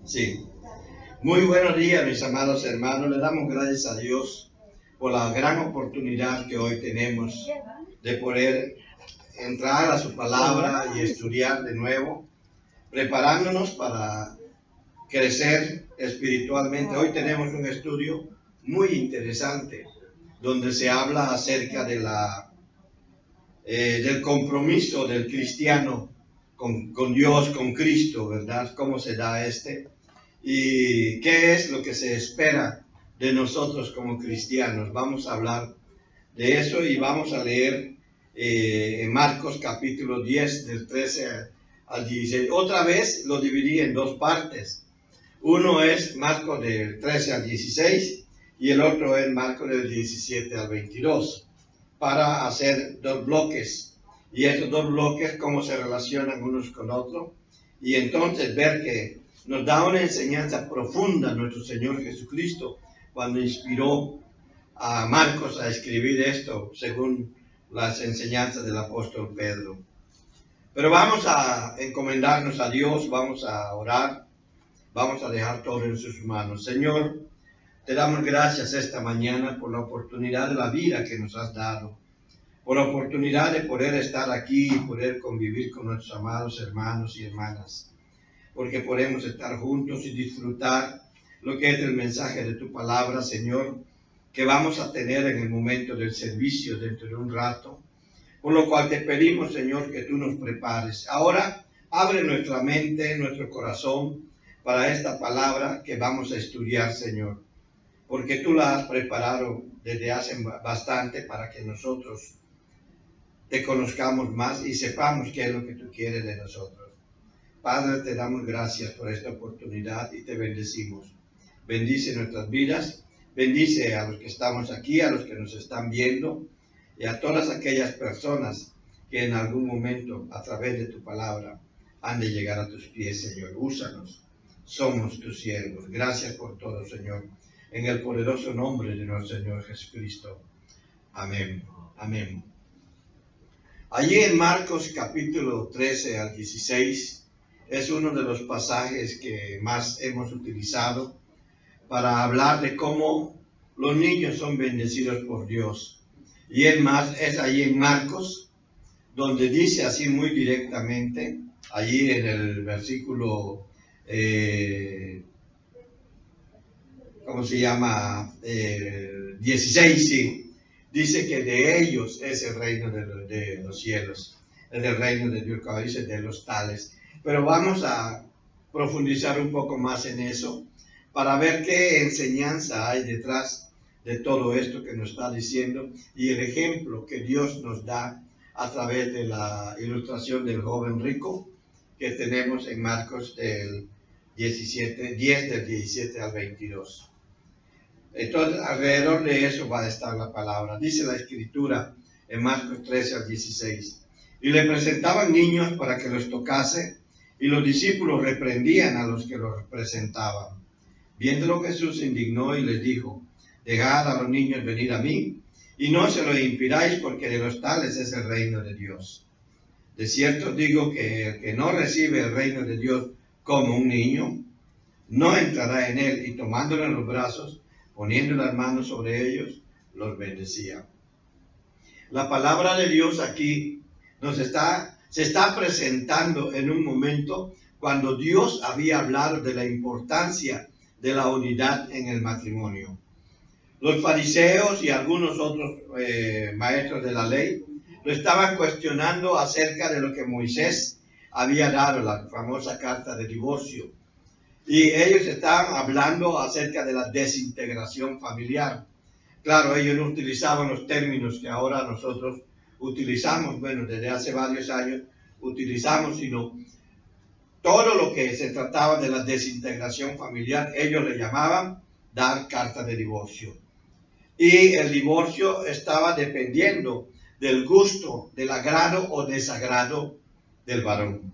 Sí. Muy buenos días, mis amados hermanos. Le damos gracias a Dios por la gran oportunidad que hoy tenemos de poder entrar a su palabra y estudiar de nuevo, preparándonos para crecer espiritualmente. Hoy tenemos un estudio muy interesante donde se habla acerca de del compromiso del cristiano con Dios, con Cristo, ¿verdad? ¿Cómo se da este? ¿Y qué es lo que se espera de nosotros como cristianos? Vamos a hablar de eso y vamos a leer en Marcos capítulo 10 del 13 al 16. Otra vez lo dividí en dos partes. Uno es Marcos del 13 al 16 y el otro es Marcos del 17 al 22 para hacer dos bloques. Y estos dos bloques, cómo se relacionan unos con otros. Y entonces ver que nos da una enseñanza profunda nuestro Señor Jesucristo cuando inspiró a Marcos a escribir esto según las enseñanzas del apóstol Pedro. Pero vamos a encomendarnos a Dios, vamos a orar, vamos a dejar todo en sus manos. Señor, te damos gracias esta mañana por la oportunidad de la vida que nos has dado, por la oportunidad de poder estar aquí y poder convivir con nuestros amados hermanos y hermanas, porque podemos estar juntos y disfrutar lo que es el mensaje de tu palabra, Señor, que vamos a tener en el momento del servicio dentro de un rato, por lo cual te pedimos, Señor, que tú nos prepares. Ahora, abre nuestra mente, nuestro corazón para esta palabra que vamos a estudiar, Señor, porque tú la has preparado desde hace bastante para que nosotros te conozcamos más y sepamos qué es lo que tú quieres de nosotros. Padre, te damos gracias por esta oportunidad y te bendecimos. Bendice nuestras vidas, bendice a los que estamos aquí, a los que nos están viendo y a todas aquellas personas que en algún momento a través de tu palabra han de llegar a tus pies, Señor. Úsanos, somos tus siervos. Gracias por todo, Señor, en el poderoso nombre de nuestro Señor Jesucristo. Amén. Amén. Allí en Marcos capítulo 13 al 16 es uno de los pasajes que más hemos utilizado para hablar de cómo los niños son bendecidos por Dios. Y es allí en Marcos donde dice así muy directamente, allí en el versículo, ¿cómo se llama? 16, sí. Dice que de ellos es el reino de los cielos, es el reino de Dios, como dice, de los tales. Pero vamos a profundizar un poco más en eso para ver qué enseñanza hay detrás de todo esto que nos está diciendo y el ejemplo que Dios nos da a través de la ilustración del joven rico que tenemos en Marcos del 10 del 17 al 22. Entonces, alrededor de eso va a estar la palabra. Dice la Escritura en Marcos 13 al 16. Y le presentaban niños para que los tocase, y los discípulos reprendían a los que los presentaban. Viéndolo, Jesús se indignó y les dijo: dejad a los niños venir a mí, y no se lo impidáis, porque de los tales es el reino de Dios. De cierto digo que el que no recibe el reino de Dios como un niño, no entrará en él. Y tomándolo en los brazos, poniendo las manos sobre ellos, los bendecía. La palabra de Dios aquí se está presentando en un momento cuando Dios había hablado de la importancia de la unidad en el matrimonio. Los fariseos y algunos otros maestros de la ley lo estaban cuestionando acerca de lo que Moisés había dado, la famosa carta de divorcio. Y ellos estaban hablando acerca de la desintegración familiar. Claro, ellos no utilizaban los términos que ahora nosotros utilizamos, bueno, desde hace varios años utilizamos, sino todo lo que se trataba de la desintegración familiar, ellos le llamaban dar carta de divorcio. Y el divorcio estaba dependiendo del gusto, del agrado o desagrado del varón.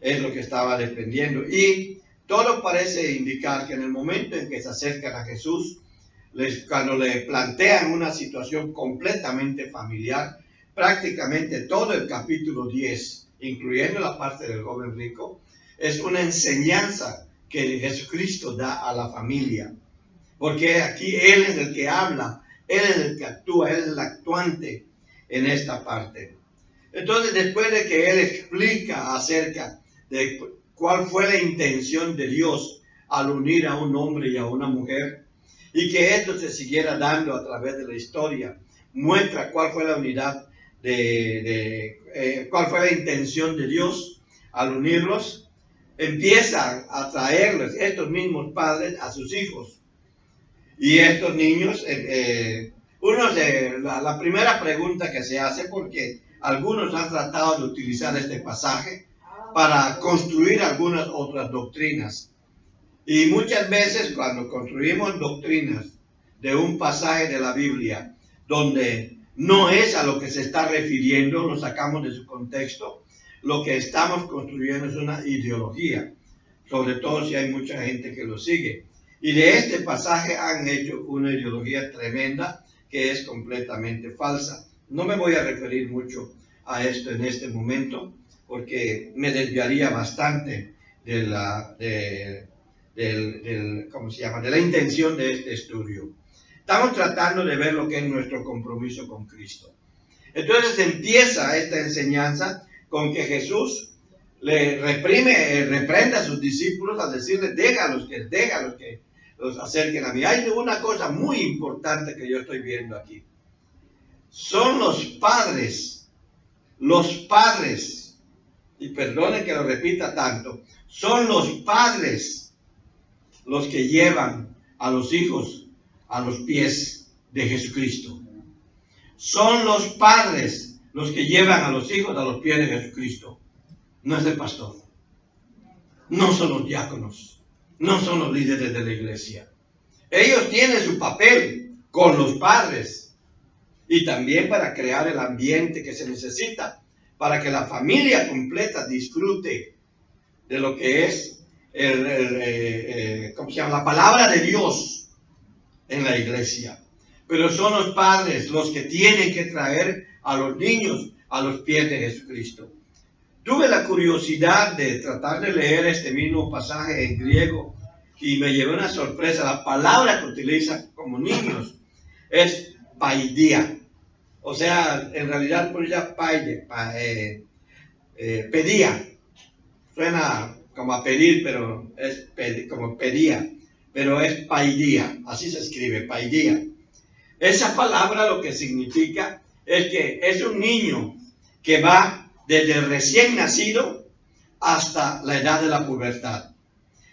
Es lo que estaba dependiendo. Y todo parece indicar que en el momento en que se acercan a Jesús, cuando le plantean una situación completamente familiar, prácticamente todo el capítulo 10, incluyendo la parte del joven rico, es una enseñanza que Jesucristo da a la familia. Porque aquí Él es el que habla, Él es el que actúa, Él es el actuante en esta parte. Entonces, después de que Él explica acerca de cuál fue la intención de Dios al unir a un hombre y a una mujer, y que esto se siguiera dando a través de la historia, muestra cuál fue la unidad cuál fue la intención de Dios al unirlos, empieza a traerles estos mismos padres a sus hijos. Y estos niños, la primera pregunta que se hace, porque algunos han tratado de utilizar este pasaje para construir algunas otras doctrinas. Y muchas veces cuando construimos doctrinas de un pasaje de la Biblia donde no es a lo que se está refiriendo, lo sacamos de su contexto, lo que estamos construyendo es una ideología, sobre todo si hay mucha gente que lo sigue. Y de este pasaje han hecho una ideología tremenda que es completamente falsa. No me voy a referir mucho a esto en este momento porque me desviaría bastante de ¿cómo se llama?, de la intención de este estudio. Estamos tratando de ver lo que es nuestro compromiso con Cristo. Entonces empieza esta enseñanza con que Jesús le reprende a sus discípulos a decirles, déjalos que los acerquen a mí. Hay una cosa muy importante que yo estoy viendo aquí. Son los padres, y perdonen que lo repita tanto, son los padres los que llevan a los hijos a los pies de Jesucristo. Son los padres los que llevan a los hijos a los pies de Jesucristo. No es el pastor. No son los diáconos. No son los líderes de la iglesia. Ellos tienen su papel con los padres y también para crear el ambiente que se necesita para que la familia completa disfrute de lo que es ¿cómo se llama?, la palabra de Dios en la iglesia. Pero son los padres los que tienen que traer a los niños a los pies de Jesucristo. Tuve la curiosidad de tratar de leer este mismo pasaje en griego y me llevé una sorpresa. La palabra que utiliza como niños es paidia. O sea, en realidad por ella pedía. Suena como a pedir, pero es como pedía. Pero es paidía. Así se escribe, paidía. Esa palabra lo que significa es que es un niño que va desde el recién nacido hasta la edad de la pubertad.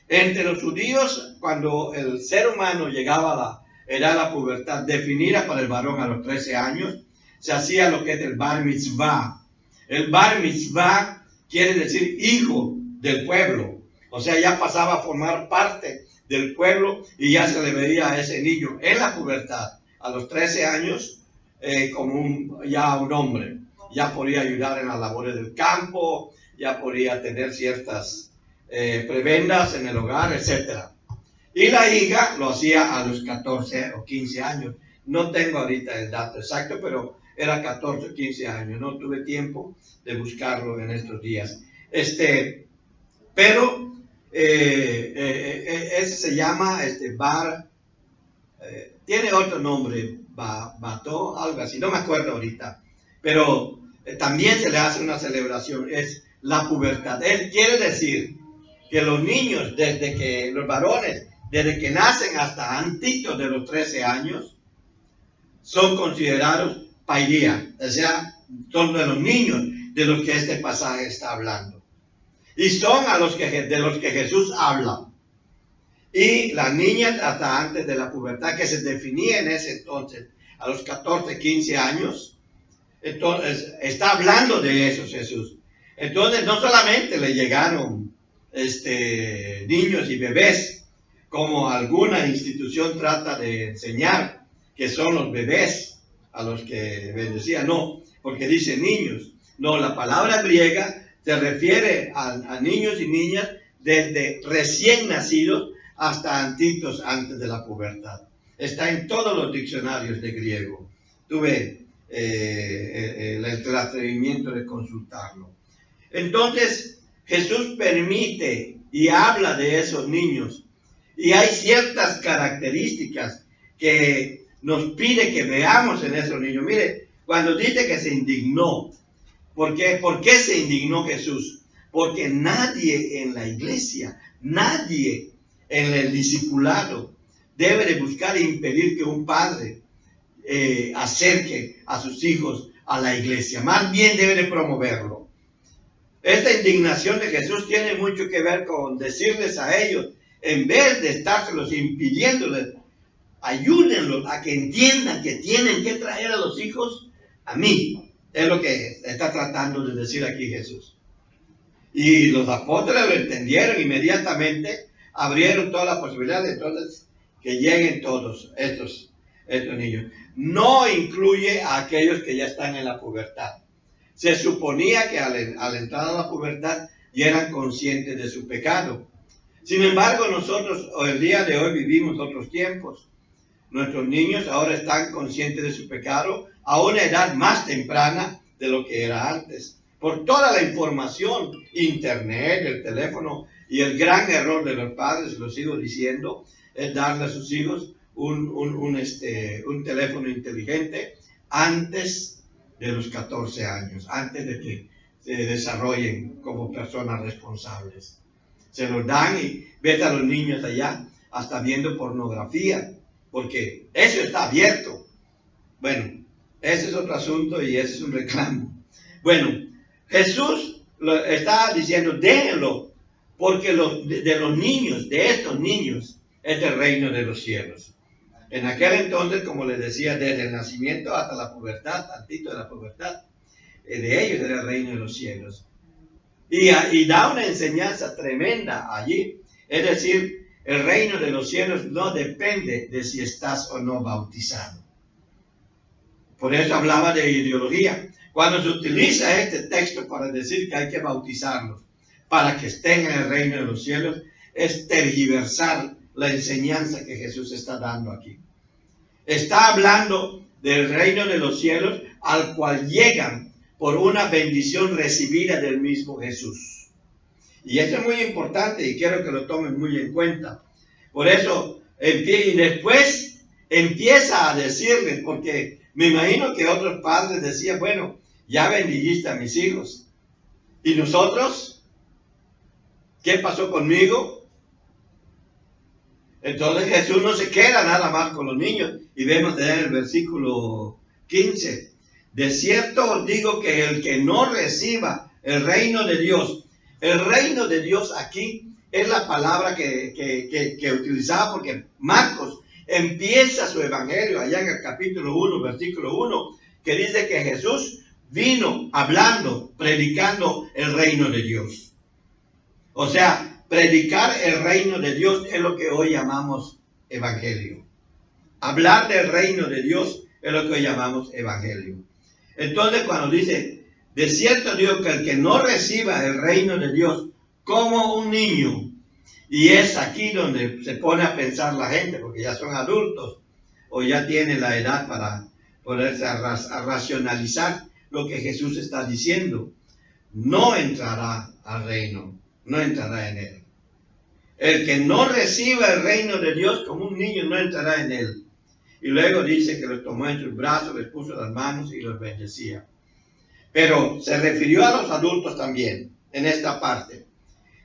Entre los judíos, cuando el ser humano llegaba a la edad de la pubertad, definida para el varón a los 13 años, se hacía lo que es el bar mitzvah. El bar mitzvah quiere decir hijo del pueblo. O sea, ya pasaba a formar parte del pueblo y ya se le veía a ese niño en la pubertad, a los 13 años, como ya un hombre. Ya podía ayudar en las labores del campo, ya podía tener ciertas prebendas en el hogar, etc. Y la hija lo hacía a los 14 o 15 años. No tengo ahorita el dato exacto, pero era 14 o 15 años. No tuve tiempo de buscarlo en estos días. Pero ese se llama bar, tiene otro nombre, Bató, algo así, no me acuerdo ahorita. Pero también se le hace una celebración, es la pubertad. Él quiere decir que los niños, los varones, desde que nacen hasta antitos de los 13 años, son considerados paidia, o sea, son de los niños de los que este pasaje está hablando. Y son de los que Jesús habla. Y las niñas hasta antes de la pubertad, que se definía en ese entonces, a los 14, 15 años, entonces está hablando de eso Jesús. Entonces no solamente le llegaron niños y bebés, como alguna institución trata de enseñar, que son los bebés a los que bendecía. No, porque dice niños. No, la palabra griega se refiere a niños y niñas desde recién nacidos hasta antitos antes de la pubertad. Está en todos los diccionarios de griego. Tuve el atrevimiento de consultarlo. Entonces, Jesús permite y habla de esos niños. Y hay ciertas características que nos pide que veamos en esos niños. Mire, cuando dice que se indignó, ¿por qué se indignó Jesús? Porque nadie en la iglesia, nadie en el discipulado debe de buscar impedir que un padre acerque a sus hijos a la iglesia. Más bien debe de promoverlo. Esta indignación de Jesús tiene mucho que ver con decirles a ellos, en vez de estárselos impidiéndoles, ayúdenlos a que entiendan que tienen que traer a los hijos a mí. Es lo que está tratando de decir aquí Jesús. Y los apóstoles lo entendieron inmediatamente, abrieron toda la posibilidad de entonces que lleguen todos estos niños. No incluye a aquellos que ya están en la pubertad. Se suponía que al entrar a la pubertad ya eran conscientes de su pecado. Sin embargo, nosotros el día de hoy vivimos otros tiempos. Nuestros niños ahora están conscientes de su pecado a una edad más temprana de lo que era antes. Por toda la información, internet, el teléfono, y el gran error de los padres, lo sigo diciendo, es darle a sus hijos un teléfono inteligente antes de los 14 años, antes de que se desarrollen como personas responsables. Se los dan y ves a los niños allá hasta viendo pornografía, porque eso está abierto. Bueno, ese es otro asunto y ese es un reclamo. Bueno, Jesús lo está diciendo, déjenlo, porque de los niños, de estos niños, es el reino de los cielos. En aquel entonces, como les decía, desde el nacimiento hasta la pubertad, tantito de la pubertad, de ellos era el reino de los cielos. Y da una enseñanza tremenda allí. Es decir, el reino de los cielos no depende de si estás o no bautizado. Por eso hablaba de ideología. Cuando se utiliza este texto para decir que hay que bautizarlos para que estén en el reino de los cielos, es tergiversar la enseñanza que Jesús está dando aquí. Está hablando del reino de los cielos al cual llegan por una bendición recibida del mismo Jesús. Y eso es muy importante y quiero que lo tomen muy en cuenta. Por eso, y después empieza a decirles, porque me imagino que otros padres decían, bueno, ya bendijiste a mis hijos. ¿Y nosotros? ¿Qué pasó conmigo? Entonces Jesús no se queda nada más con los niños. Y vemos en el versículo 15. De cierto os digo que el que no reciba el reino de Dios. El reino de Dios aquí es la palabra que utilizaba, porque Marcos empieza su evangelio allá en el capítulo 1, versículo 1, que dice que Jesús vino hablando, predicando el reino de Dios. O sea, predicar el reino de Dios es lo que hoy llamamos evangelio. Hablar del reino de Dios es lo que hoy llamamos evangelio. Entonces, cuando dice, de cierto digo que el que no reciba el reino de Dios como un niño, y es aquí donde se pone a pensar la gente, porque ya son adultos o ya tienen la edad para ponerse a racionalizar lo que Jesús está diciendo, no entrará al reino, no entrará en él. El que no reciba el reino de Dios como un niño no entrará en él. Y luego dice que los tomó en sus brazos, les puso las manos y los bendecía. Pero se refirió a los adultos también en esta parte.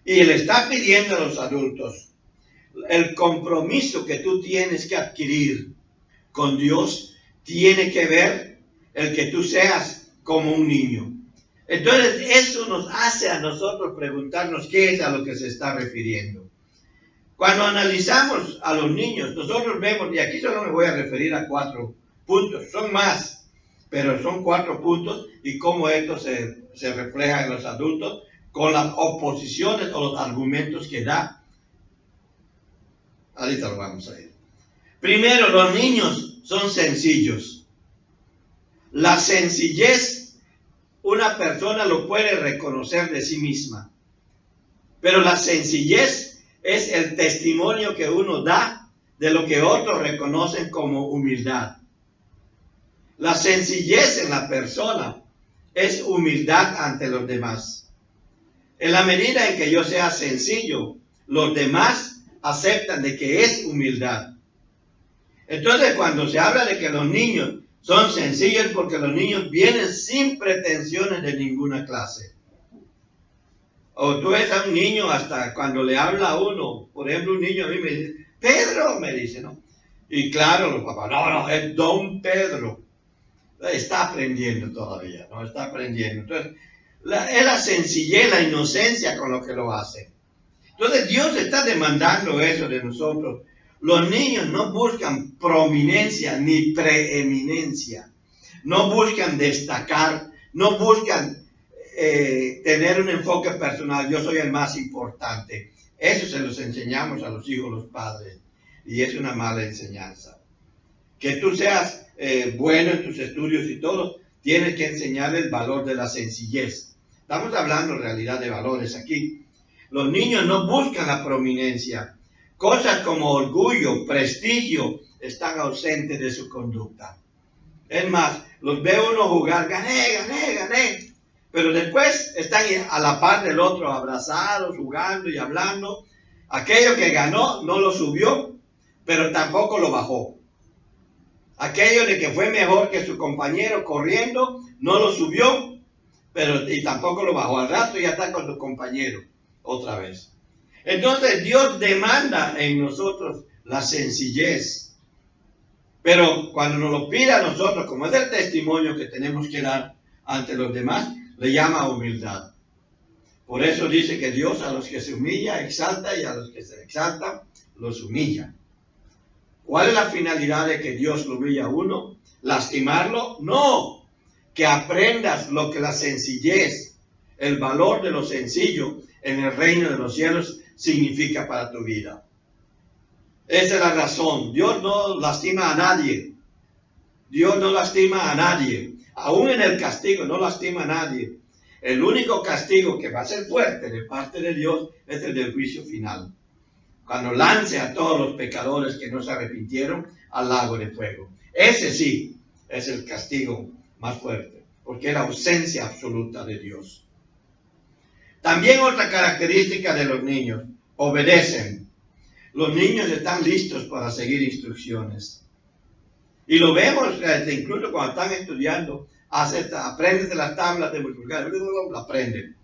Y le está pidiendo a los adultos el compromiso que tú tienes que adquirir con Dios tiene que ver el que tú seas como un niño. Entonces eso nos hace a nosotros preguntarnos qué es a lo que se está refiriendo. Cuando analizamos a los niños, nosotros vemos, y aquí solo me voy a referir a 4 puntos, son más, pero son 4 puntos y cómo esto se refleja en los adultos con las oposiciones o los argumentos que da. Ahorita lo vamos a ver. Primero, los niños son sencillos. La sencillez, una persona lo puede reconocer de sí misma, pero la sencillez es el testimonio que uno da de lo que otros reconocen como humildad. La sencillez en la persona es humildad ante los demás. En la medida en que yo sea sencillo, los demás aceptan de que es humildad. Entonces, cuando se habla de que los niños son sencillos, porque los niños vienen sin pretensiones de ninguna clase. O tú ves a un niño hasta cuando le habla a uno, por ejemplo, un niño a mí me dice, Pedro, me dice, ¿no? Y claro, los papás, no, es Don Pedro. Está aprendiendo todavía, ¿no? Está aprendiendo. Entonces, es la sencillez, la inocencia con lo que lo hace. Entonces, Dios está demandando eso de nosotros. Los niños no buscan prominencia ni preeminencia. No buscan destacar, no buscan tener un enfoque personal. Yo soy el más importante. Eso se los enseñamos a los hijos, los padres. Y es una mala enseñanza. Que tú seas bueno en tus estudios y todo, tienes que enseñar el valor de la sencillez. Estamos hablando en realidad de valores aquí. Los niños no buscan la prominencia. Cosas como orgullo, prestigio, están ausentes de su conducta. Es más, los ve uno jugar, gané. Pero después están a la par del otro, abrazados, jugando y hablando. Aquello que ganó no lo subió, pero tampoco lo bajó. Aquello de que fue mejor que su compañero corriendo, no lo subió, y tampoco lo bajó. Al rato ya está con su compañero otra vez. Entonces Dios demanda en nosotros la sencillez. Pero cuando nos lo pide a nosotros, como es el testimonio que tenemos que dar ante los demás, le llama humildad. Por eso dice que Dios a los que se humilla, exalta, y a los que se exaltan, los humilla. ¿Cuál es la finalidad de que Dios lo humilla a uno? ¿Lastimarlo? No. Que aprendas lo que la sencillez, el valor de lo sencillo en el reino de los cielos significa para tu vida. Esa es la razón. Dios no lastima a nadie. Dios no lastima a nadie. Aún en el castigo no lastima a nadie. El único castigo que va a ser fuerte de parte de Dios es el del juicio final. Cuando lance a todos los pecadores que no se arrepintieron al lago de fuego. Ese sí es el castigo más fuerte, porque es la ausencia absoluta de Dios. También otra característica de los niños, obedecen. Los niños están listos para seguir instrucciones. Y lo vemos incluso cuando están estudiando. Aprende las tablas de multiplicar, aprenden.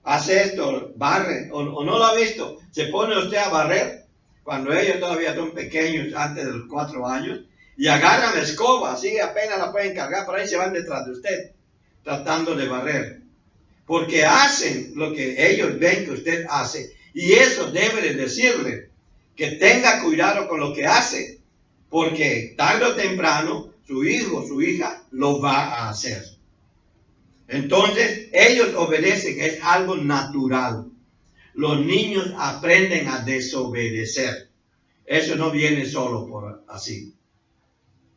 Hace esto, barre, o no lo ha visto. Se pone usted a barrer cuando ellos todavía son pequeños, antes de los 4 años, y agarran la escoba, así apenas la pueden cargar, por ahí se van detrás de usted, tratando de barrer. Porque hacen lo que ellos ven que usted hace, y eso debe de decirle que tenga cuidado con lo que hace, porque tarde o temprano su hijo o su hija lo va a hacer. Entonces, ellos obedecen, es algo natural. Los niños aprenden a desobedecer. Eso no viene solo por así.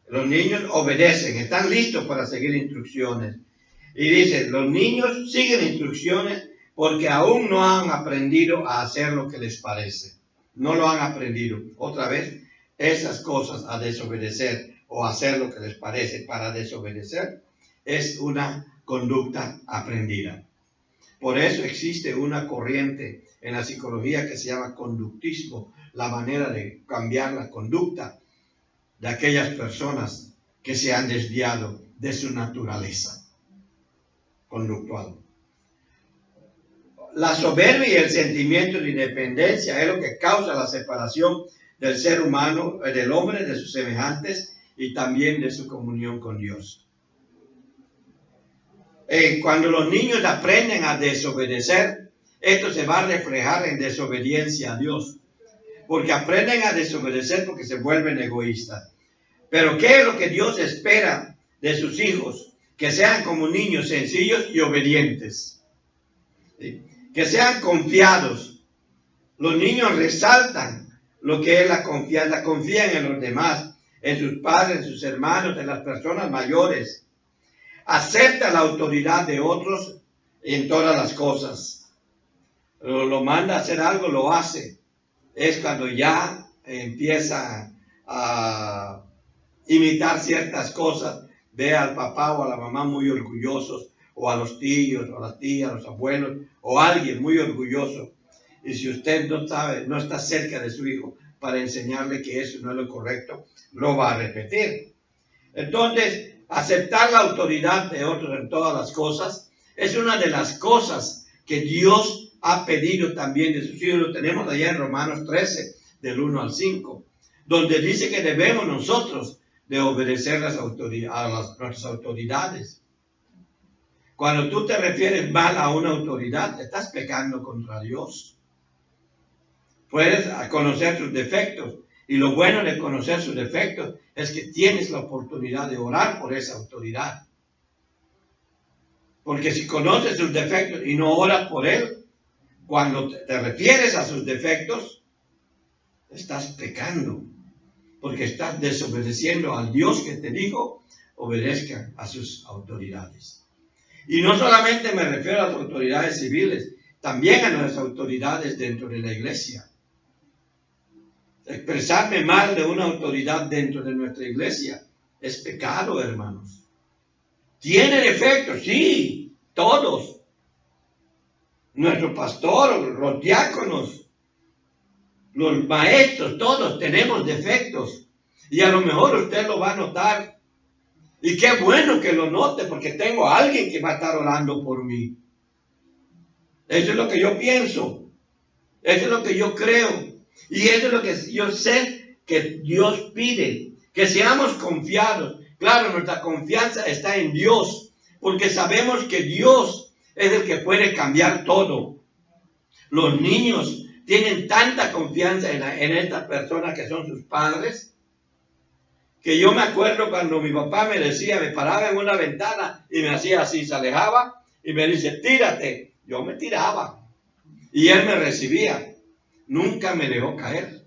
Los niños obedecen, están listos para seguir instrucciones. Y dice, los niños siguen instrucciones porque aún no han aprendido a hacer lo que les parece. No lo han aprendido. Otra vez, esas cosas a desobedecer o hacer lo que les parece para desobedecer es una conducta aprendida. Por eso existe una corriente en la psicología que se llama conductismo, la manera de cambiar la conducta de aquellas personas que se han desviado de su naturaleza conductual. La soberbia y el sentimiento de independencia es lo que causa la separación del ser humano, del hombre, de sus semejantes y también de su comunión con Dios. Cuando los niños aprenden a desobedecer, esto se va a reflejar en desobediencia a Dios. Porque aprenden a desobedecer porque se vuelven egoístas. Pero ¿qué es lo que Dios espera de sus hijos? Que sean como niños sencillos y obedientes. ¿Sí? Que sean confiados. Los niños resaltan lo que es la confianza. Confían en los demás, en sus padres, en sus hermanos, en las personas mayores. Acepta la autoridad de otros en todas las cosas. Lo manda a hacer algo, lo hace. Es cuando ya empieza a imitar ciertas cosas. Ve al papá o a la mamá muy orgullosos, o a los tíos, o a las tías, a los abuelos, o a alguien muy orgulloso. Y si usted no sabe, no está cerca de su hijo para enseñarle que eso no es lo correcto, lo va a repetir. Entonces, aceptar la autoridad de otros en todas las cosas es una de las cosas que Dios ha pedido también de sus hijos. Lo tenemos allá en Romanos 13, del 1 al 5, donde dice que debemos nosotros de obedecer nuestras autoridades. Cuando tú te refieres mal a una autoridad, estás pecando contra Dios. Puedes conocer sus defectos. Y lo bueno de conocer sus defectos es que tienes la oportunidad de orar por esa autoridad. Porque si conoces sus defectos y no oras por él, cuando te refieres a sus defectos, estás pecando. Porque estás desobedeciendo al Dios que te dijo, obedezcan a sus autoridades. Y no solamente me refiero a las autoridades civiles, también a las autoridades dentro de la iglesia. Expresarme mal de una autoridad dentro de nuestra iglesia es pecado, hermanos. ¿Tiene defectos? Sí, todos. Nuestro pastor, los diáconos, los maestros, todos tenemos defectos. Y a lo mejor usted lo va a notar. Y qué bueno que lo note, porque tengo a alguien que va a estar orando por mí. Eso es lo que yo pienso. Eso es lo que yo creo. Y eso es lo que yo sé que Dios pide. Que seamos confiados. Claro, nuestra confianza está en Dios. Porque sabemos que Dios es el que puede cambiar todo. Los niños tienen tanta confianza en estas personas que son sus padres, que yo me acuerdo cuando mi papá me decía, me paraba en una ventana y me hacía así, se alejaba y me dice, tírate. Yo me tiraba y él me recibía. Nunca me dejó caer.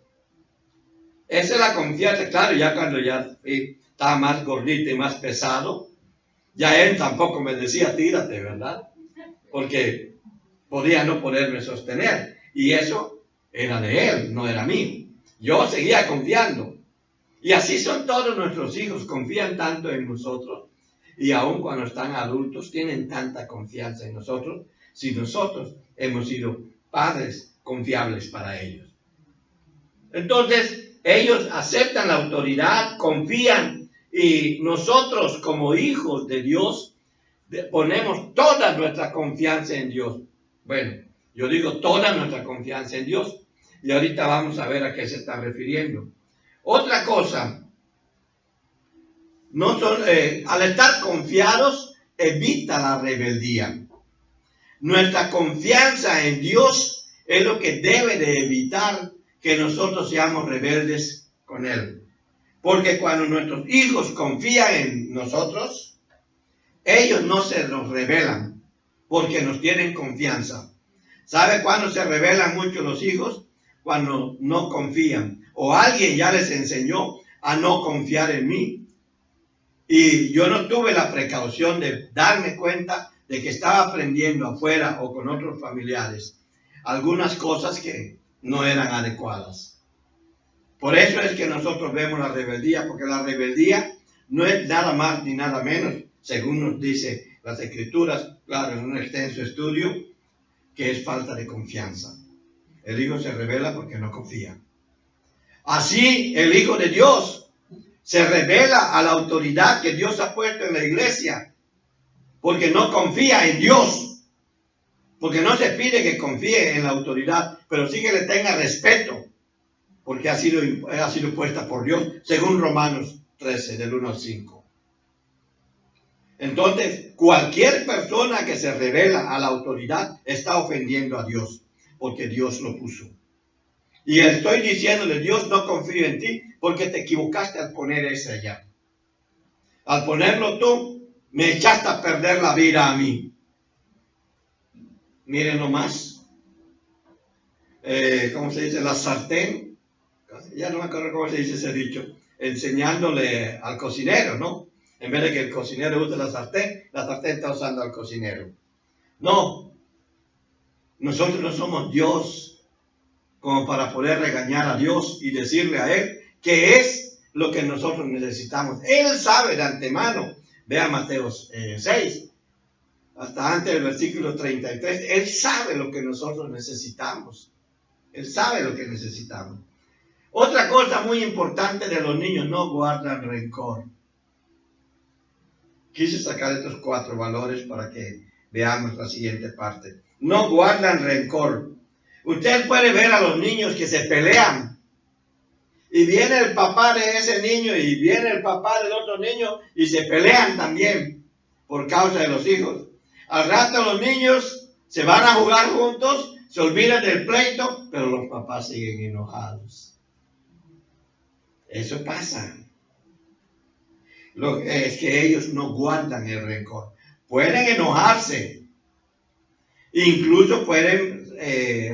Esa es la confianza. Claro, ya cuando ya estaba más gordito y más pesado, ya él tampoco me decía, tírate, ¿verdad? Porque podía no poderme sostener. Y eso era de él, no era mío. Yo seguía confiando. Y así son todos nuestros hijos, confían tanto en nosotros y aun cuando están adultos tienen tanta confianza en nosotros si nosotros hemos sido padres confiables para ellos. Entonces, ellos aceptan la autoridad, confían y nosotros como hijos de Dios ponemos toda nuestra confianza en Dios. Bueno, yo digo toda nuestra confianza en Dios y ahorita vamos a ver a qué se está refiriendo. Otra cosa, al estar confiados, evita la rebeldía. Nuestra confianza en Dios es lo que debe de evitar que nosotros seamos rebeldes con Él. Porque cuando nuestros hijos confían en nosotros, ellos no se nos rebelan, porque nos tienen confianza. ¿Sabe cuándo se rebelan mucho los hijos? Cuando no confían. O alguien ya les enseñó a no confiar en mí. Y yo no tuve la precaución de darme cuenta de que estaba aprendiendo afuera o con otros familiares algunas cosas que no eran adecuadas. Por eso es que nosotros vemos la rebeldía, porque la rebeldía no es nada más ni nada menos, según nos dice las Escrituras, claro, en un extenso estudio, que es falta de confianza. El hijo se rebela porque no confía. Así el Hijo de Dios se revela a la autoridad que Dios ha puesto en la iglesia porque no confía en Dios. Porque no se pide que confíe en la autoridad, pero sí que le tenga respeto porque ha sido puesta por Dios, según Romanos 13, del 1 al 5. Entonces, cualquier persona que se revela a la autoridad está ofendiendo a Dios, porque Dios lo puso. Y estoy diciéndole, Dios, no confío en ti porque te equivocaste al poner ese allá. Al ponerlo tú, me echaste a perder la vida a mí. Miren nomás. ¿Cómo se dice? La sartén. Ya no me acuerdo cómo se dice ese dicho. Enseñándole al cocinero, ¿no? En vez de que el cocinero use la sartén está usando al cocinero. No. Nosotros no somos Dios como para poder regañar a Dios y decirle a Él qué es lo que nosotros necesitamos. Él sabe de antemano. Vea Mateo 6, hasta antes del versículo 33. Él sabe lo que nosotros necesitamos. Él sabe lo que necesitamos. Otra cosa muy importante de los niños, no guardan rencor. Quise sacar estos 4 valores para que veamos la siguiente parte. No guardan rencor. Usted puede ver a los niños que se pelean. Y viene el papá de ese niño y viene el papá del otro niño y se pelean también por causa de los hijos. Al rato los niños se van a jugar juntos, se olvidan del pleito, pero los papás siguen enojados. Eso pasa. Es que ellos no guardan el rencor. Pueden enojarse. Incluso pueden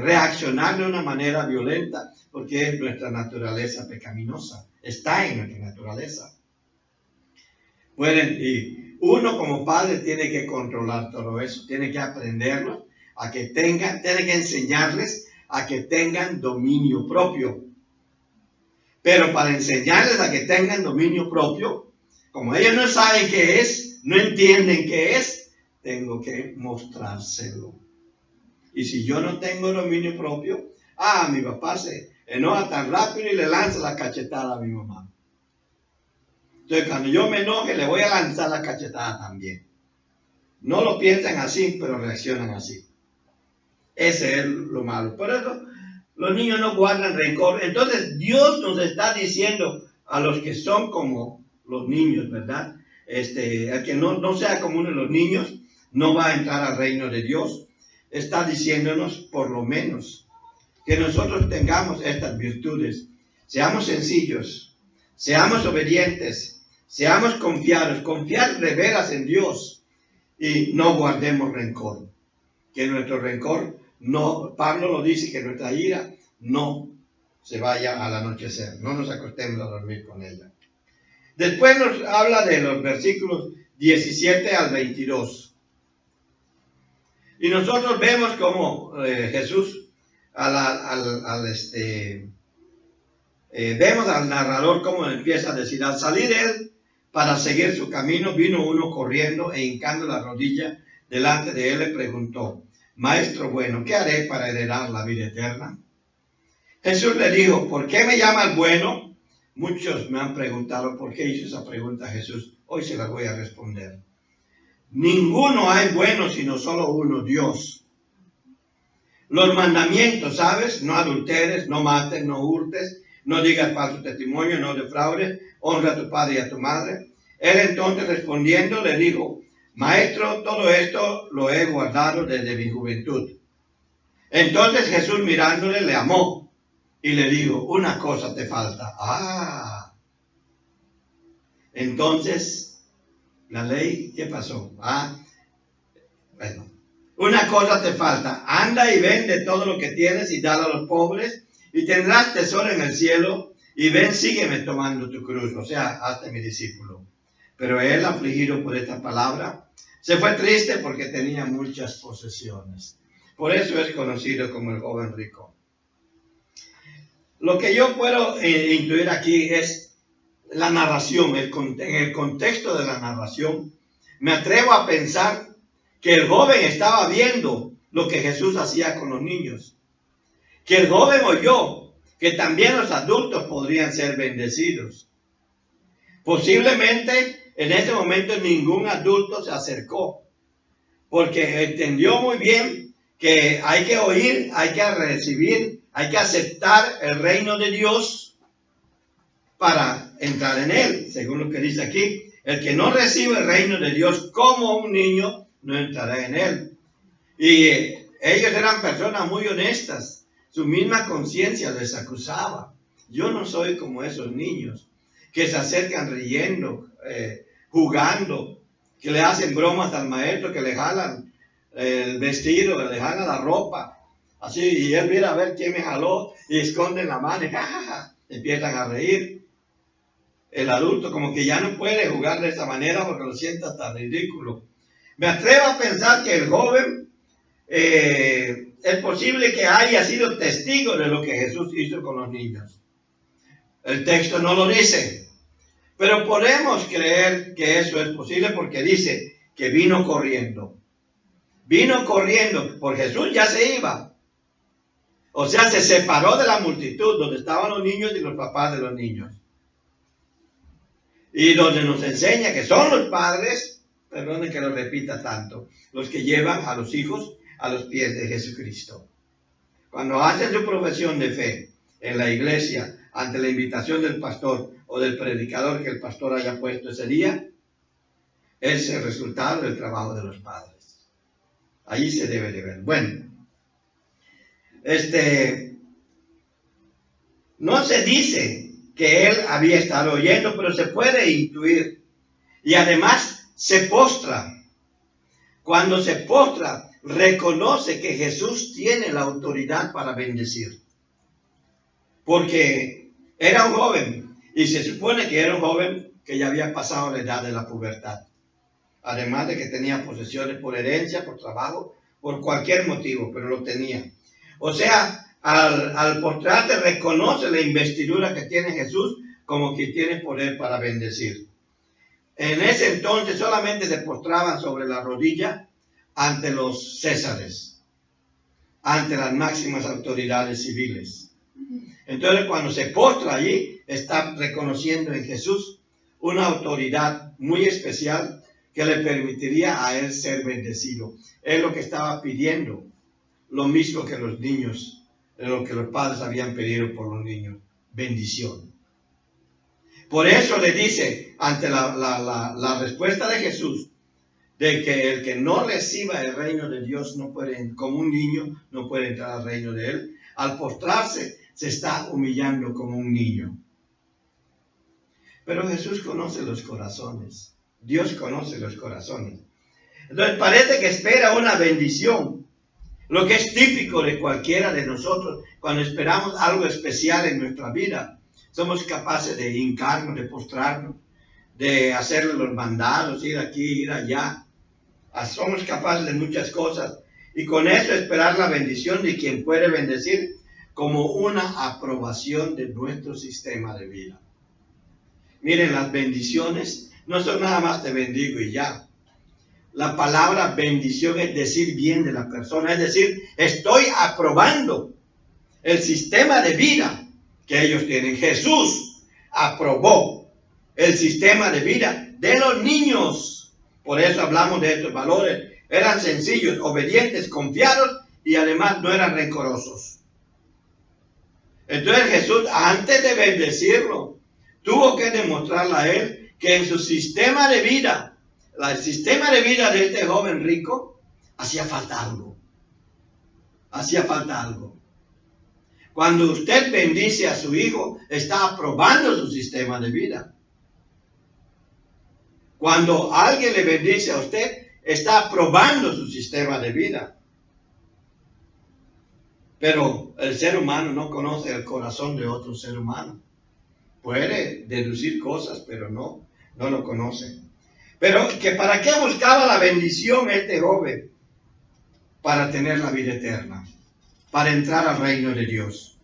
reaccionar de una manera violenta, porque es nuestra naturaleza pecaminosa. Está en nuestra naturaleza. Y uno como padre tiene que controlar todo eso. Tiene que aprenderlo, tiene que enseñarles a que tengan dominio propio. Pero para enseñarles a que tengan dominio propio, como ellos no saben qué es, no entienden qué es, tengo que mostrárselo. Y si yo no tengo dominio propio, mi papá se enoja tan rápido y le lanza la cachetada a mi mamá. Entonces cuando yo me enoje, le voy a lanzar la cachetada también. No lo piensan así, pero reaccionan así. Ese es lo malo. Por eso los niños no guardan rencor. Entonces Dios nos está diciendo a los que son como los niños, ¿verdad? El que no sea como uno de los niños no va a entrar al reino de Dios. Está diciéndonos por lo menos que nosotros tengamos estas virtudes. Seamos sencillos, seamos obedientes, seamos confiados, confiar de veras en Dios y no guardemos rencor. Que nuestro rencor Pablo lo dice, que nuestra ira no se vaya al anochecer, no nos acostemos a dormir con ella. Después nos habla de los versículos 17 al 22. Y nosotros vemos como Jesús, vemos al narrador cómo empieza a decir: al salir él para seguir su camino, vino uno corriendo e hincando la rodilla delante de él le preguntó: Maestro bueno, ¿qué haré para heredar la vida eterna? Jesús le dijo: ¿por qué me llamas bueno? Muchos me han preguntado por qué hizo esa pregunta a Jesús. Hoy se la voy a responder. Ninguno hay bueno sino solo uno, Dios. Los mandamientos, ¿sabes? No adulteres, no mates, no hurtes, no digas falso testimonio, no defraudes, honra a tu padre y a tu madre. Él entonces respondiendo le dijo: Maestro, todo esto lo he guardado desde mi juventud. Entonces Jesús mirándole le amó y le dijo: una cosa te falta. Entonces la ley, ¿qué pasó? Bueno, una cosa te falta: anda y vende todo lo que tienes y dale a los pobres y tendrás tesoro en el cielo, y ven, sígueme tomando tu cruz, o sea, hazte mi discípulo. Pero él, afligido por esta palabra, se fue triste porque tenía muchas posesiones. Por eso es conocido como el joven rico. Lo que yo puedo incluir aquí es la narración. En el contexto de la narración, me atrevo a pensar que el joven estaba viendo lo que Jesús hacía con los niños. Que el joven oyó que también los adultos podrían ser bendecidos. Posiblemente en ese momento ningún adulto se acercó, porque entendió muy bien que hay que oír, hay que recibir, hay que aceptar el reino de Dios para entrar en él, según lo que dice aquí. El que no recibe el reino de Dios como un niño, no entrará en él. Y ellos eran personas muy honestas. Su misma conciencia les acusaba. Yo no soy como esos niños que se acercan riendo, jugando, que le hacen bromas al maestro, que le jalan el vestido, que le jalan la ropa. Así, y él viene a ver quién me jaló y esconden la mano y empiezan a reír. El adulto como que ya no puede jugar de esa manera porque lo siente hasta ridículo. Me atrevo a pensar que el joven es posible que haya sido testigo de lo que Jesús hizo con los niños. El texto no lo dice, pero podemos creer que eso es posible porque dice que vino corriendo. Vino corriendo, por Jesús ya se iba. O sea, se separó de la multitud donde estaban los niños y los papás de los niños. Y donde nos enseña que son los padres, perdone que lo repita tanto, los que llevan a los hijos a los pies de Jesucristo. Cuando hacen su profesión de fe en la iglesia, ante la invitación del pastor o del predicador que el pastor haya puesto ese día, es el resultado del trabajo de los padres. Allí se debe de ver. Bueno, no se dice que él había estado oyendo, pero se puede intuir. Y además se postra. Cuando se postra, reconoce que Jesús tiene la autoridad para bendecir. Porque era un joven, y se supone que era un joven que ya había pasado la edad de la pubertad. Además de que tenía posesiones por herencia, por trabajo, por cualquier motivo, pero lo tenía. O sea, al postrarte reconoce la investidura que tiene Jesús como que tiene poder para bendecir. En ese entonces solamente se postraban sobre la rodilla ante los césares, ante las máximas autoridades civiles. Entonces, cuando se postra allí, está reconociendo en Jesús una autoridad muy especial que le permitiría a él ser bendecido. Es lo que estaba pidiendo, lo mismo que los niños, lo que los padres habían pedido por los niños, bendición. Por eso le dice, ante la respuesta de Jesús, de que el que no reciba el reino de Dios no puede, como un niño, no puede entrar al reino de él. Al postrarse, se está humillando como un niño. Pero Jesús conoce los corazones. Dios conoce los corazones. Entonces parece que espera una bendición. Lo que es típico de cualquiera de nosotros, cuando esperamos algo especial en nuestra vida, somos capaces de hincarnos, de postrarnos, de hacerle los mandados, ir aquí, ir allá. Somos capaces de muchas cosas. Y con eso esperar la bendición de quien puede bendecir como una aprobación de nuestro sistema de vida. Miren, las bendiciones no son nada más te bendigo y ya. La palabra bendición es decir bien de la persona, es decir, estoy aprobando el sistema de vida que ellos tienen. Jesús aprobó el sistema de vida de los niños. Por eso hablamos de estos valores. Eran sencillos, obedientes, confiados y además no eran rencorosos. Entonces Jesús, antes de bendecirlo, tuvo que demostrarle a él que en su sistema de vida, el sistema de vida de este joven rico, hacía falta algo. Hacía falta algo. Cuando usted bendice a su hijo, está aprobando su sistema de vida. Cuando alguien le bendice a usted, está aprobando su sistema de vida. Pero el ser humano no conoce el corazón de otro ser humano. Puede deducir cosas, pero no lo conoce. Pero que ¿para qué buscaba la bendición este joven? Para tener la vida eterna, para entrar al reino de Dios.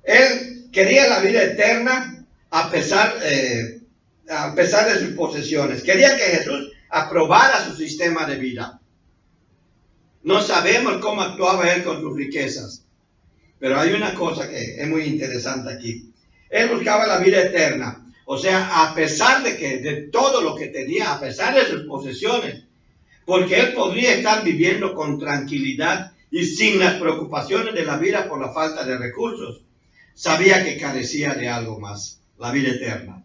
Él quería la vida eterna a pesar de sus posesiones. Quería que Jesús aprobara su sistema de vida. No sabemos cómo actuaba él con sus riquezas, pero hay una cosa que es muy interesante aquí. Él buscaba la vida eterna. O sea, a pesar de todo lo que tenía, a pesar de sus posesiones, porque él podría estar viviendo con tranquilidad y sin las preocupaciones de la vida por la falta de recursos. Sabía que carecía de algo más, la vida eterna.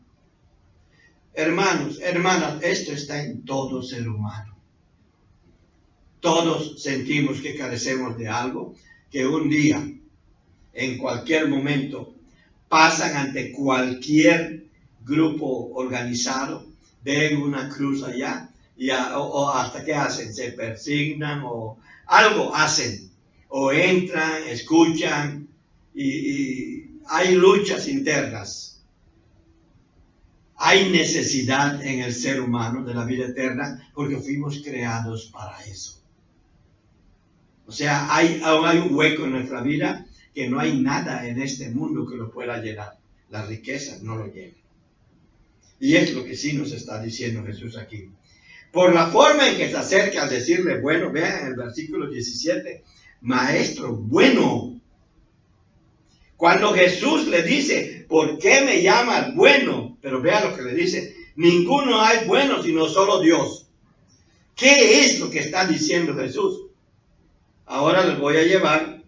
Hermanos, hermanas, esto está en todo ser humano. Todos sentimos que carecemos de algo, que un día, en cualquier momento, pasan ante cualquier grupo organizado, ven una cruz allá, o hasta que hacen, se persignan o algo hacen, o entran, escuchan, y hay luchas internas. Hay necesidad en el ser humano de la vida eterna porque fuimos creados para eso. O sea, hay un hueco en nuestra vida que no hay nada en este mundo que lo pueda llenar. La riqueza no lo llena. Y es lo que sí nos está diciendo Jesús aquí. Por la forma en que se acerca al decirle, bueno, vean en el versículo 17, maestro bueno. Cuando Jesús le dice, ¿por qué me llamas bueno? Pero vea lo que le dice, ninguno hay bueno sino solo Dios. ¿Qué es lo que está diciendo Jesús? Ahora les voy a llevar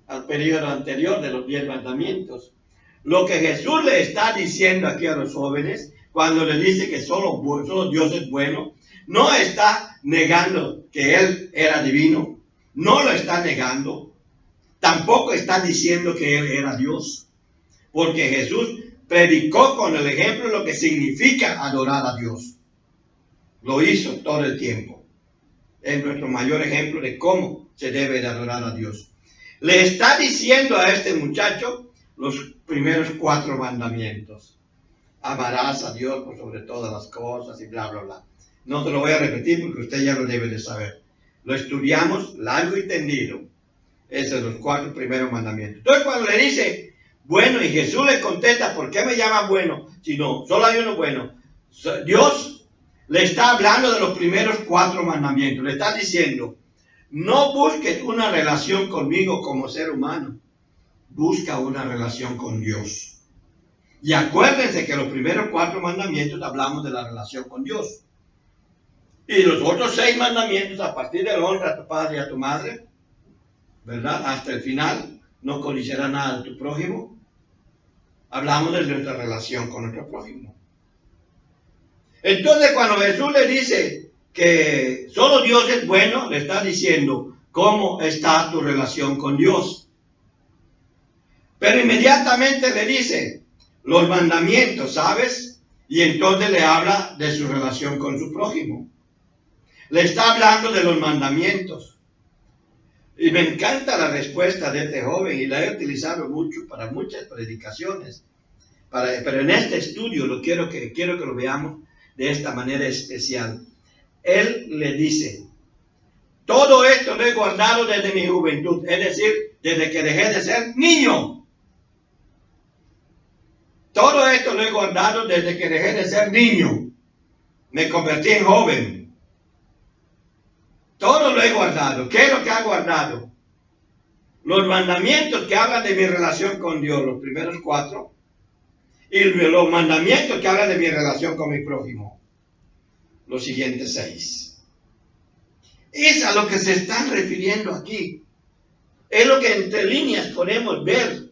al periodo anterior de los 10 mandamientos. Lo que Jesús le está diciendo aquí a los jóvenes, cuando le dice que solo Dios es bueno, no está negando que Él era divino, no lo está negando, tampoco está diciendo que Él era Dios, porque Jesús predicó con el ejemplo lo que significa adorar a Dios. Lo hizo todo el tiempo. Es nuestro mayor ejemplo de cómo se debe de adorar a Dios. Le está diciendo a este muchacho los primeros 4 mandamientos. Amarás a Dios por sobre todas las cosas y bla, bla, bla. No te lo voy a repetir porque usted ya lo debe de saber. Lo estudiamos largo y tendido. Esos son los 4 primeros mandamientos. Entonces cuando le dice, bueno, y Jesús le contesta, ¿por qué me llaman bueno? Si no, solo hay uno bueno. Dios le está hablando de los primeros 4 mandamientos. Le está diciendo, no busques una relación conmigo como ser humano. Busca una relación con Dios. Y acuérdense que los primeros 4 mandamientos hablamos de la relación con Dios. Y los otros 6 mandamientos, a partir de honra a tu padre y a tu madre, ¿verdad? Hasta el final, no codiciarás nada de tu prójimo. Hablamos de nuestra relación con nuestro prójimo. Entonces, cuando Jesús le dice que solo Dios es bueno, le está diciendo cómo está tu relación con Dios. Pero inmediatamente le dice los mandamientos, ¿sabes? Y entonces le habla de su relación con su prójimo. Le está hablando de los mandamientos. Y me encanta la respuesta de este joven y la he utilizado mucho para muchas predicaciones. Pero en este estudio quiero que lo veamos de esta manera especial. Él le dice, todo esto lo he guardado desde mi juventud, es decir, desde que dejé de ser niño. Todo esto lo he guardado desde que dejé de ser niño. Me convertí en joven. Todo lo he guardado. ¿Qué es lo que ha guardado? Los mandamientos que hablan de mi relación con Dios, los primeros 4. Y los mandamientos que hablan de mi relación con mi prójimo, los siguientes 6. Es a lo que se están refiriendo aquí. Es lo que entre líneas podemos ver.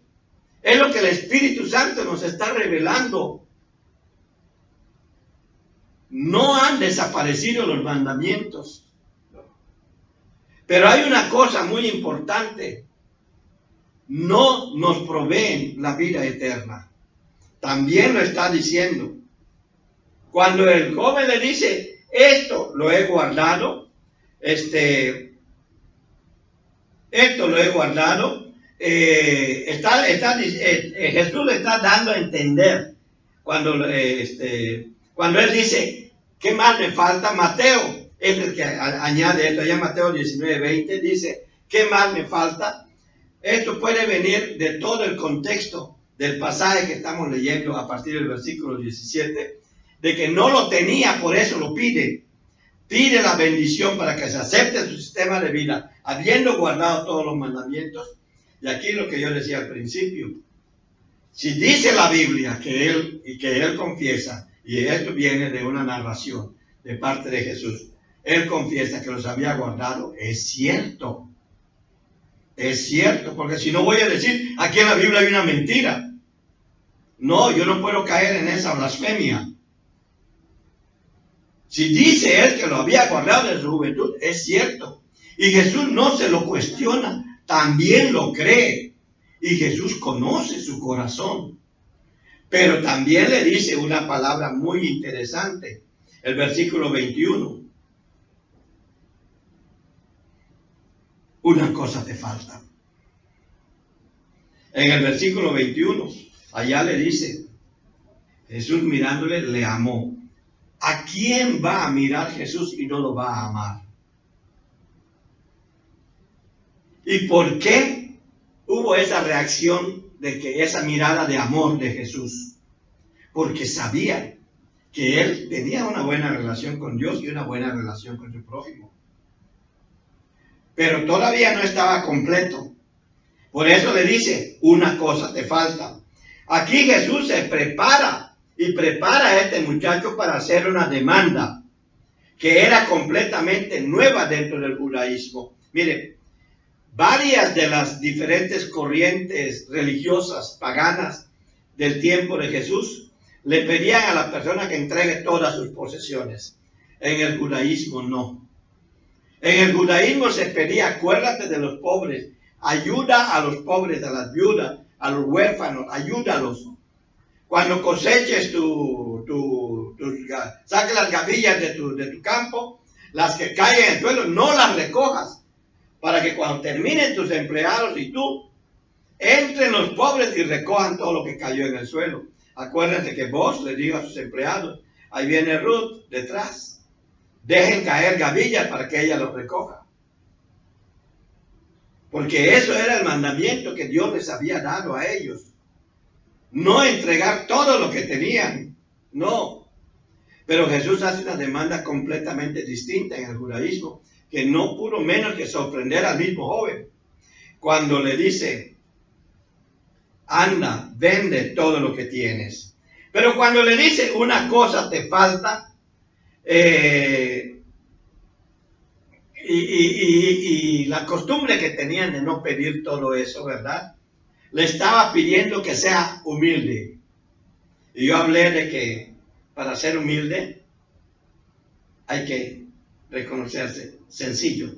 Es lo que el Espíritu Santo nos está revelando. No han desaparecido los mandamientos. Pero hay una cosa muy importante. No nos proveen la vida eterna. También lo está diciendo. Cuando el joven le dice, esto lo he guardado, esto lo he guardado, Jesús le está dando a entender cuando él dice, ¿qué más me falta? Mateo es el que añade esto, allá Mateo 19:20 dice, ¿qué más me falta? Esto puede venir de todo el contexto del pasaje que estamos leyendo a partir del versículo 17, de que no lo tenía, por eso lo pide. Pide la bendición para que se acepte su sistema de vida, habiendo guardado todos los mandamientos. Y aquí lo que yo decía al principio, si dice la Biblia que él confiesa, y esto viene de una narración de parte de Jesús, él confiesa que los había guardado, es cierto. Es cierto, porque si no voy a decir, aquí en la Biblia hay una mentira. No, yo no puedo caer en esa blasfemia. Si dice él que lo había guardado desde su juventud, es cierto. Y Jesús no se lo cuestiona, también lo cree. Y Jesús conoce su corazón. Pero también le dice una palabra muy interesante. El versículo 21. Una cosa te falta. En el versículo 21, allá le dice, Jesús mirándole, le amó. ¿A quién va a mirar Jesús y no lo va a amar? ¿Y por qué hubo esa reacción de que esa mirada de amor de Jesús? Porque sabía que él tenía una buena relación con Dios y una buena relación con su prójimo. pero todavía no estaba completo. Por eso le dice, una cosa te falta. Aquí Jesús se prepara y prepara a este muchacho para hacer una demanda que era completamente nueva dentro del judaísmo. Mire, varias de las diferentes corrientes religiosas paganas del tiempo de Jesús le pedían a la persona que entregue todas sus posesiones. En el judaísmo no. En el judaísmo se pedía, acuérdate de los pobres, ayuda a los pobres, a las viudas, a los huérfanos, ayúdalos. Cuando coseches saques las gavillas de tu campo, las que caen en el suelo, no las recojas, para que cuando terminen tus empleados y tú, entren los pobres y recojan todo lo que cayó en el suelo. Acuérdense que vos le digo a sus empleados, ahí viene Ruth detrás, dejen caer gavillas para que ella los recoja. Porque eso era el mandamiento que Dios les había dado a ellos. No entregar todo lo que tenían, no. Pero Jesús hace una demanda completamente distinta en el judaísmo, que no pudo menos que sorprender al mismo joven. Cuando le dice, anda, vende todo lo que tienes. Pero cuando le dice, una cosa te falta, y la costumbre que tenían de no pedir todo eso, ¿verdad? Le estaba pidiendo que sea humilde. Y yo hablé de que para ser humilde hay que reconocerse sencillo.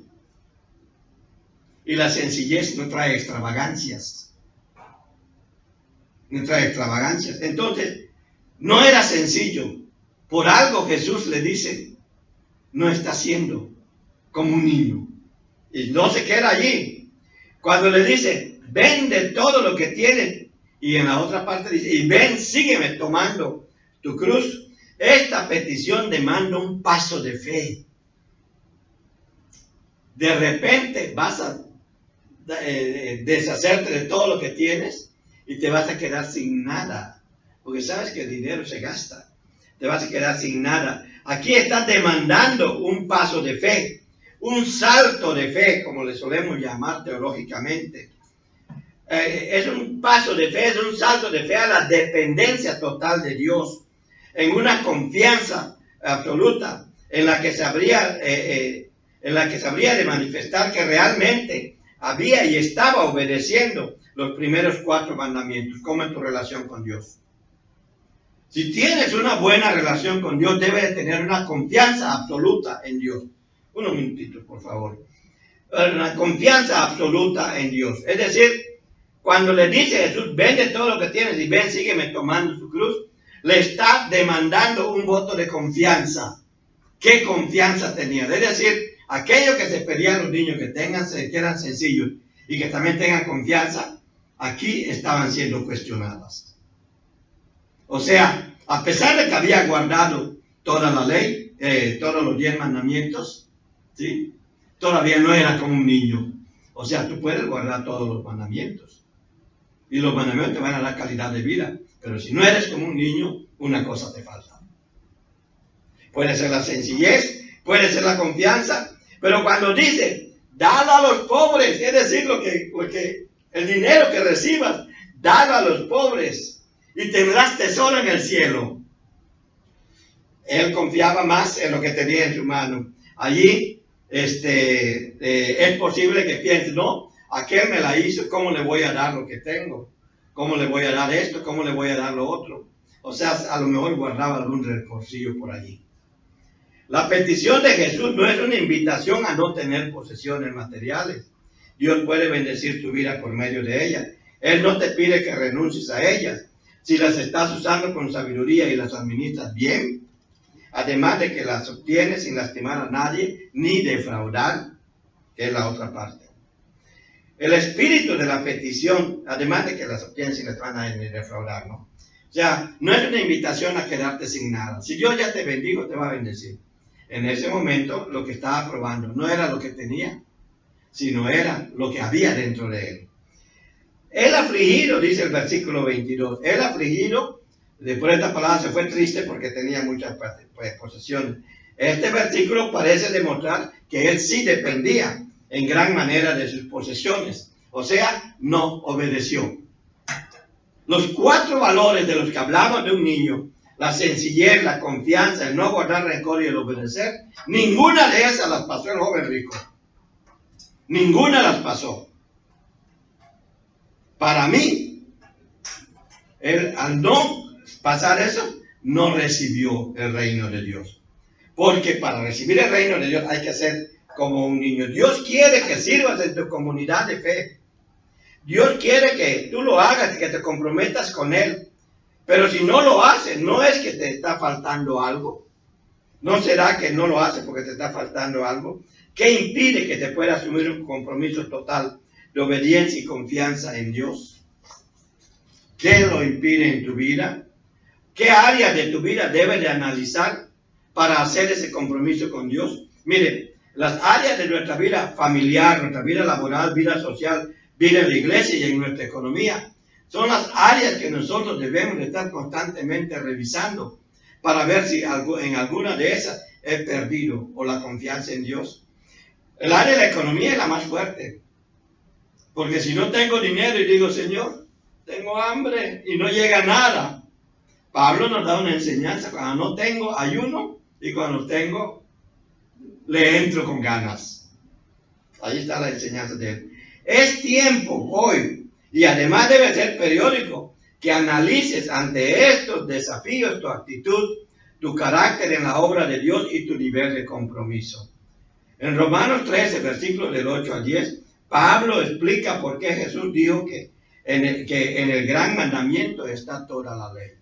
Y la sencillez no trae extravagancias. No trae extravagancias. Entonces, no era sencillo. Por algo Jesús le dice, no está siendo como un niño. Y no se queda allí. Cuando le dice, vende todo lo que tienes. Y en la otra parte dice, y ven, sígueme tomando tu cruz. Esta petición demanda un paso de fe. De repente vas a deshacerte de todo lo que tienes y te vas a quedar sin nada. Porque sabes que el dinero se gasta. Te vas a quedar sin nada. Aquí estás demandando un paso de fe. Un salto de fe, como le solemos llamar teológicamente. Es un paso de fe, es un salto de fe a la dependencia total de Dios, en una confianza absoluta en la que se habría de manifestar que realmente había y estaba obedeciendo los primeros 4 mandamientos. ¿Cómo es tu relación con Dios? Si tienes una buena relación con Dios, debes de tener una confianza absoluta en Dios. Unos minutitos, por favor. Una confianza absoluta en Dios. Es decir, cuando le dice Jesús, vende todo lo que tienes y ven, sígueme tomando su cruz, le está demandando un voto de confianza. ¿Qué confianza tenía? Es decir, aquello que se pedían los niños, que eran sencillos y que también tengan confianza, aquí estaban siendo cuestionadas. O sea, a pesar de que había guardado toda la ley, todos los 10 mandamientos, ¿sí? Todavía no era como un niño. O sea, tú puedes guardar todos los mandamientos. Y los mandamientos te van a dar calidad de vida. Pero si no eres como un niño, una cosa te falta. Puede ser la sencillez, puede ser la confianza. Pero cuando dice, dalo a los pobres, es decir, el dinero que recibas, dalo a los pobres y tendrás tesoro en el cielo. Él confiaba más en lo que tenía en su mano. Allí es posible que piense, no, aquel me la hizo, ¿cómo le voy a dar lo que tengo? ¿Cómo le voy a dar esto? ¿Cómo le voy a dar lo otro? O sea, a lo mejor guardaba algún recorcillo por allí. La petición de Jesús no es una invitación a no tener posesiones materiales. Dios puede bendecir tu vida por medio de ellas. Él no te pide que renuncies a ellas. Si las estás usando con sabiduría y las administras bien, además de que las obtienes sin lastimar a nadie, ni defraudar, que es la otra parte. El espíritu de la petición, además de que las obtienes sin lastimar a nadie, ni defraudar, ¿no? O sea, no es una invitación a quedarte sin nada. Si Dios ya te bendijo, te va a bendecir. En ese momento, lo que estaba probando no era lo que tenía, sino era lo que había dentro de él. El afligido, dice el versículo 22, el afligido, después de esta palabra se fue triste porque tenía muchas posesiones. Este versículo parece demostrar que él sí dependía en gran manera de sus posesiones. O sea, no obedeció. Los 4 valores de los que hablamos de un niño, la sencillez, la confianza, el no guardar rencor y el obedecer, ninguna de esas las pasó el joven rico. Ninguna las pasó. Para mí, él al no pasar eso, no recibió el reino de Dios. Porque para recibir el reino de Dios hay que ser como un niño. Dios quiere que sirvas en tu comunidad de fe. Dios quiere que tú lo hagas, que te comprometas con Él. Pero si no lo haces, no es que te está faltando algo. ¿No será que no lo haces porque te está faltando algo? ¿Qué impide que te puedas asumir un compromiso total de obediencia y confianza en Dios? ¿Qué lo impide en tu vida? ¿Qué áreas de tu vida debes de analizar para hacer ese compromiso con Dios? Mire, las áreas de nuestra vida familiar, nuestra vida laboral, vida social, vida en la iglesia y en nuestra economía, son las áreas que nosotros debemos de estar constantemente revisando para ver si en alguna de esas he perdido o la confianza en Dios. El área de la economía es la más fuerte, porque si no tengo dinero y digo, Señor, tengo hambre y no llega nada. Pablo nos da una enseñanza: cuando no tengo, ayuno, y cuando tengo, le entro con ganas. Ahí está la enseñanza de él. Es tiempo hoy, y además debe ser periódico, que analices ante estos desafíos tu actitud, tu carácter en la obra de Dios y tu nivel de compromiso. En Romanos 13, versículos del 8 al 10, Pablo explica por qué Jesús dijo que en el gran mandamiento está toda la ley.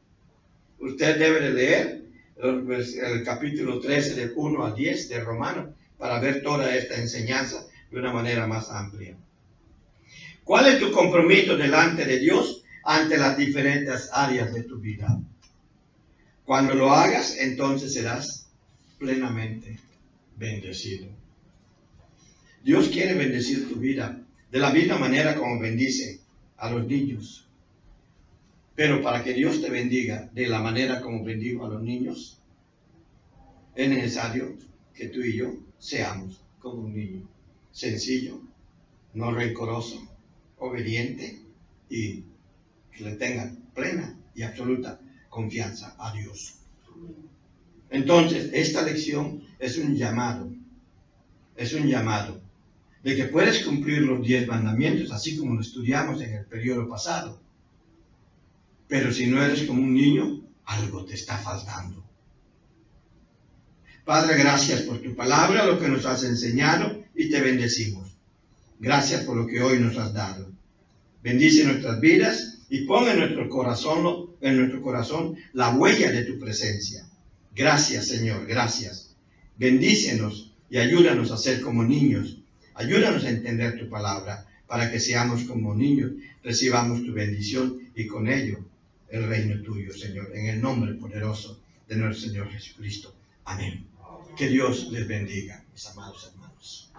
Usted debe de leer el capítulo 13 del 1 al 10 de Romanos para ver toda esta enseñanza de una manera más amplia. ¿Cuál es tu compromiso delante de Dios ante las diferentes áreas de tu vida? Cuando lo hagas, entonces serás plenamente bendecido. Dios quiere bendecir tu vida de la misma manera como bendice a los niños. Pero para que Dios te bendiga de la manera como bendigo a los niños, es necesario que tú y yo seamos como un niño, sencillo, no rencoroso, obediente y que le tengan plena y absoluta confianza a Dios. Entonces, esta lección es un llamado de que puedes cumplir los 10 mandamientos, así como lo estudiamos en el periodo pasado. Pero si no eres como un niño, algo te está faltando. Padre, gracias por tu palabra, lo que nos has enseñado, y te bendecimos. Gracias por lo que hoy nos has dado. Bendice nuestras vidas y pon en nuestro corazón la huella de tu presencia. Gracias, Señor, gracias. Bendícenos y ayúdanos a ser como niños. Ayúdanos a entender tu palabra para que seamos como niños, recibamos tu bendición y con ello el reino tuyo, Señor, en el nombre poderoso de nuestro Señor Jesucristo. Amén. Que Dios les bendiga, mis amados hermanos.